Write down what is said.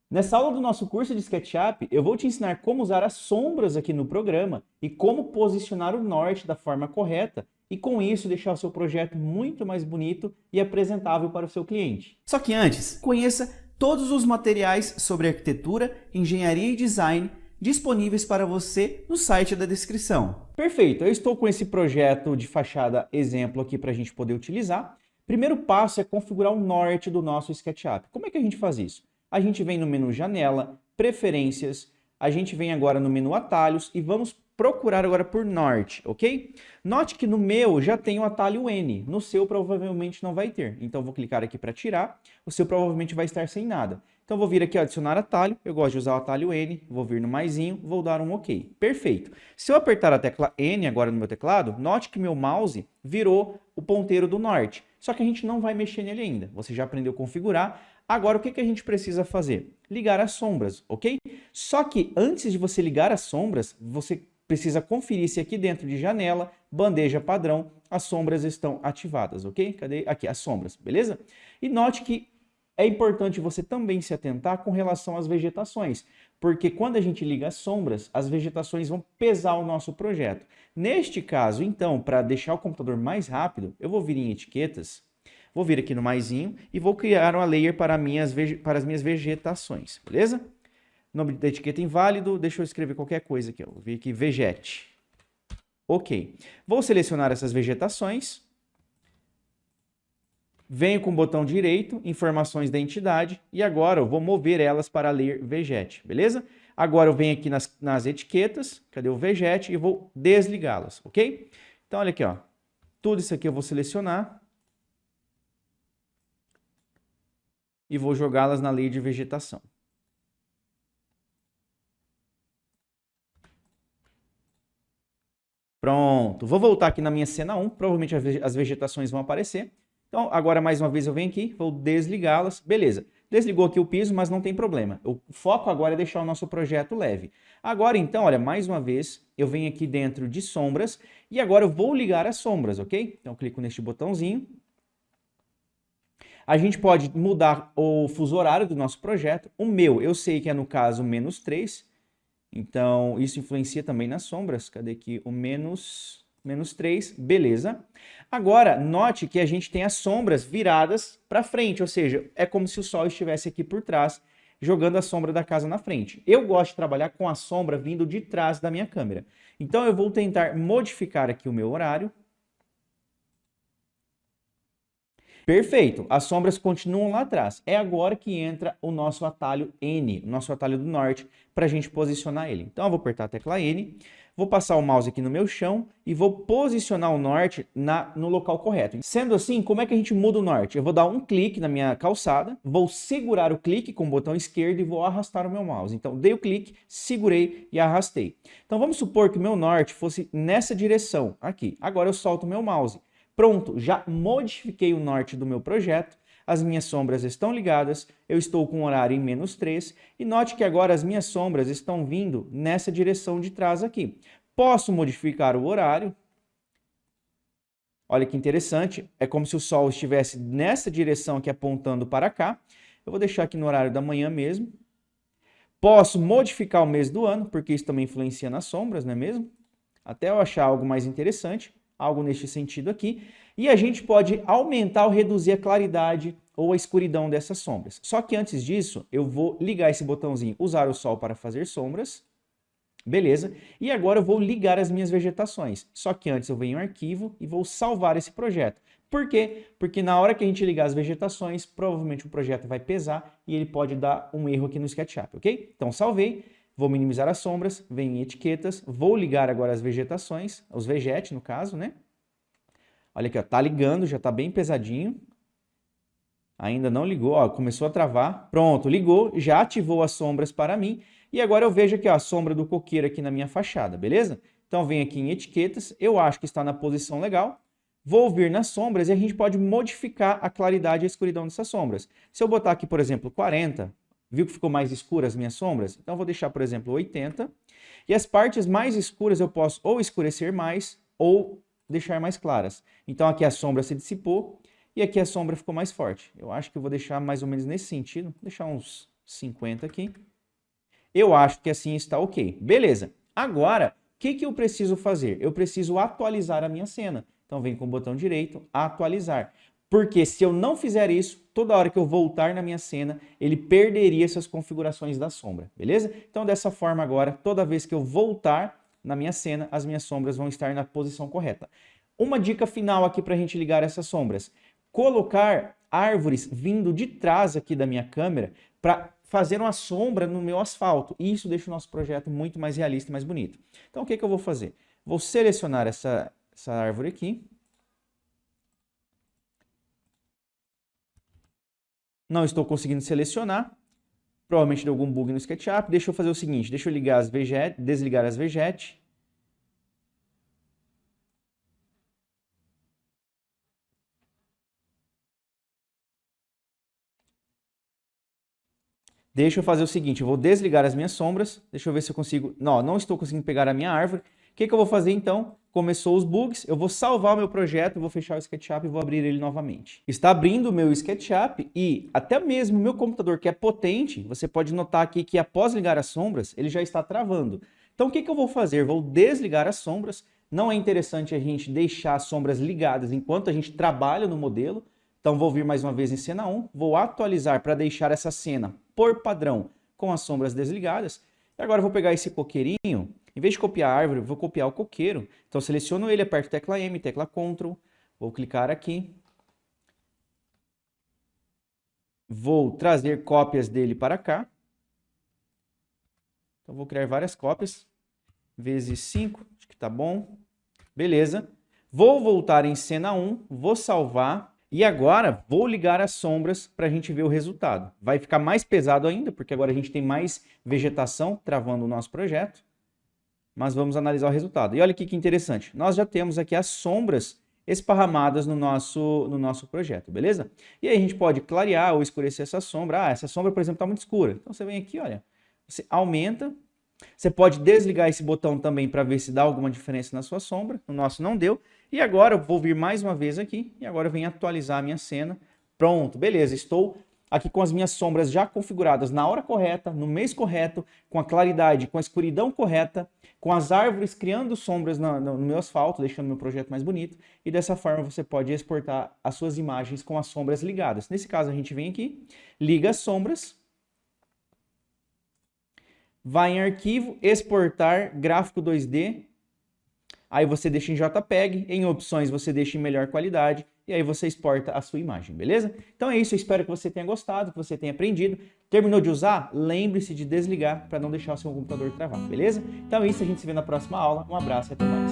Nessa aula do nosso curso de SketchUp, eu vou te ensinar como usar as sombras aqui no programa e como posicionar o norte da forma correta e com isso deixar o seu projeto muito mais bonito e apresentável para o seu cliente. Só que antes, conheça todos os materiais sobre arquitetura, engenharia e design disponíveis para você no site da descrição. Perfeito, eu estou com esse projeto de fachada exemplo aqui para a gente poder utilizar. Primeiro passo é configurar o norte do nosso SketchUp. Como é que a gente faz isso? A gente vem no menu Janela, Preferências, a gente vem agora no menu Atalhos e vamos procurar agora por Norte, ok? Note que no meu já tem o atalho N, no seu provavelmente não vai ter. Então vou clicar aqui para tirar, o seu provavelmente vai estar sem nada. Então vou vir aqui adicionar atalho, eu gosto de usar o atalho N, vou vir no maisinho, vou dar um OK. Perfeito. Se eu apertar a tecla N agora no meu teclado, note que meu mouse virou o ponteiro do norte. Só que a gente não vai mexer nele ainda. Você já aprendeu a configurar. Agora, o que a gente precisa fazer? Ligar as sombras, ok? Só que antes de você ligar as sombras, você precisa conferir se aqui dentro de janela, bandeja padrão, as sombras estão ativadas, ok? Cadê? Aqui, as sombras, beleza? E note que é importante você também se atentar com relação às vegetações, porque quando a gente liga as sombras, as vegetações vão pesar o nosso projeto. Neste caso, então, para deixar o computador mais rápido, eu vou vir em etiquetas, vou vir aqui no maisinho e vou criar uma layer para as minhas vegetações, beleza? Nome da etiqueta inválido, deixa eu escrever qualquer coisa aqui, vou vir aqui, vegete. Ok. Vou selecionar essas vegetações. Venho com o botão direito, informações da entidade, e agora eu vou mover elas para a layer vegete, beleza? Agora eu venho aqui nas etiquetas, cadê o vegete, e vou desligá-las, ok? Então olha aqui, ó, tudo isso aqui eu vou selecionar e vou jogá-las na layer de vegetação. Pronto, vou voltar aqui na minha cena 1, provavelmente as vegetações vão aparecer. Então, agora mais uma vez eu venho aqui, vou desligá-las, beleza. Desligou aqui o piso, mas não tem problema. O foco agora é deixar o nosso projeto leve. Agora então, olha, mais uma vez, eu venho aqui dentro de sombras e agora eu vou ligar as sombras, ok? Então, eu clico neste botãozinho. A gente pode mudar o fuso horário do nosso projeto. O meu, eu sei que é no caso -3, então isso influencia também nas sombras. Cadê aqui o -3, beleza. Agora, note que a gente tem as sombras viradas para frente, ou seja, é como se o sol estivesse aqui por trás, jogando a sombra da casa na frente. Eu gosto de trabalhar com a sombra vindo de trás da minha câmera. Então eu vou tentar modificar aqui o meu horário. Perfeito, as sombras continuam lá atrás. É agora que entra o nosso atalho N, o nosso atalho do norte, para a gente posicionar ele. Então eu vou apertar a tecla N, vou passar o mouse aqui no meu chão e vou posicionar o norte no local correto. Sendo assim, como é que a gente muda o norte? Eu vou dar um clique na minha calçada, vou segurar o clique com o botão esquerdo e vou arrastar o meu mouse. Então dei o clique, segurei e arrastei. Então vamos supor que o meu norte fosse nessa direção, aqui. Agora eu solto o meu mouse. Pronto, já modifiquei o norte do meu projeto, as minhas sombras estão ligadas, eu estou com o horário em -3 e note que agora as minhas sombras estão vindo nessa direção de trás aqui. Posso modificar o horário. Olha que interessante, é como se o sol estivesse nessa direção aqui apontando para cá. Eu vou deixar aqui no horário da manhã mesmo. Posso modificar o mês do ano, porque isso também influencia nas sombras, não é mesmo? Até eu achar algo mais interessante. Algo neste sentido aqui, e a gente pode aumentar ou reduzir a claridade ou a escuridão dessas sombras. Só que antes disso, eu vou ligar esse botãozinho, usar o sol para fazer sombras, beleza? E agora eu vou ligar as minhas vegetações. Só que antes eu venho em arquivo e vou salvar esse projeto. Por quê? Porque na hora que a gente ligar as vegetações, provavelmente o projeto vai pesar e ele pode dar um erro aqui no SketchUp, ok? Então salvei. Vou minimizar as sombras, venho em etiquetas, vou ligar agora as vegetações, os vegete no caso, né? Olha aqui, ó, tá ligando, já tá bem pesadinho. Ainda não ligou, ó, começou a travar. Pronto, ligou, já ativou as sombras para mim. E agora eu vejo aqui, ó, a sombra do coqueiro aqui na minha fachada, beleza? Então venho aqui em etiquetas, eu acho que está na posição legal. Vou vir nas sombras e a gente pode modificar a claridade e a escuridão dessas sombras. Se eu botar aqui, por exemplo, 40... Viu que ficou mais escura as minhas sombras? Então, eu vou deixar, por exemplo, 80. E as partes mais escuras eu posso ou escurecer mais ou deixar mais claras. Então, aqui a sombra se dissipou e aqui a sombra ficou mais forte. Eu acho que eu vou deixar mais ou menos nesse sentido. Deixar uns 50 aqui. Eu acho que assim está ok. Beleza. Agora, o que eu preciso fazer? Eu preciso atualizar a minha cena. Então, vem com o botão direito, atualizar. Porque se eu não fizer isso, toda hora que eu voltar na minha cena, ele perderia essas configurações da sombra, beleza? Então, dessa forma agora, toda vez que eu voltar na minha cena, as minhas sombras vão estar na posição correta. Uma dica final aqui para a gente ligar essas sombras. Colocar árvores vindo de trás aqui da minha câmera para fazer uma sombra no meu asfalto. E isso deixa o nosso projeto muito mais realista e mais bonito. Então, o que eu vou fazer? Vou selecionar essa árvore aqui. Não estou conseguindo selecionar. Provavelmente deu algum bug no SketchUp. Deixa eu fazer o seguinte, deixa eu ligar as vegetes, desligar as vegetes. Deixa eu fazer o seguinte, eu vou desligar as minhas sombras. Deixa eu ver se eu consigo... Não estou conseguindo pegar a minha árvore. O que eu vou fazer então? Começou os bugs, eu vou salvar o meu projeto, vou fechar o SketchUp e vou abrir ele novamente. Está abrindo o meu SketchUp e até mesmo o meu computador, que é potente, você pode notar aqui que após ligar as sombras, ele já está travando. Então o que eu vou fazer? Vou desligar as sombras. Não é interessante a gente deixar as sombras ligadas enquanto a gente trabalha no modelo. Então vou vir mais uma vez em cena 1, vou atualizar para deixar essa cena por padrão com as sombras desligadas. E agora eu vou pegar esse coqueirinho, em vez de copiar a árvore, eu vou copiar o coqueiro. Então seleciono ele, aperto tecla M, tecla Ctrl, vou clicar aqui. Vou trazer cópias dele para cá. Então vou criar várias cópias, vezes 5, acho que está bom. Beleza. Vou voltar em cena 1, vou salvar. E agora vou ligar as sombras para a gente ver o resultado. Vai ficar mais pesado ainda, porque agora a gente tem mais vegetação travando o nosso projeto. Mas vamos analisar o resultado. E olha aqui que interessante. Nós já temos aqui as sombras esparramadas no nosso projeto, beleza? E aí a gente pode clarear ou escurecer essa sombra. Essa sombra, por exemplo, está muito escura. Então você vem aqui, olha, você aumenta. Você pode desligar esse botão também para ver se dá alguma diferença na sua sombra. No nosso não deu. E agora eu vou vir mais uma vez aqui e agora eu venho atualizar a minha cena. Pronto, beleza, estou aqui com as minhas sombras já configuradas na hora correta, no mês correto, com a claridade, com a escuridão correta, com as árvores criando sombras no meu asfalto, deixando meu projeto mais bonito. E dessa forma você pode exportar as suas imagens com as sombras ligadas. Nesse caso a gente vem aqui, liga as sombras, vai em arquivo, exportar gráfico 2D, aí você deixa em JPEG, em opções você deixa em melhor qualidade, e aí você exporta a sua imagem, beleza? Então é isso, eu espero que você tenha gostado, que você tenha aprendido. Terminou de usar? Lembre-se de desligar para não deixar o seu computador travar, beleza? Então é isso, a gente se vê na próxima aula. Um abraço e até mais.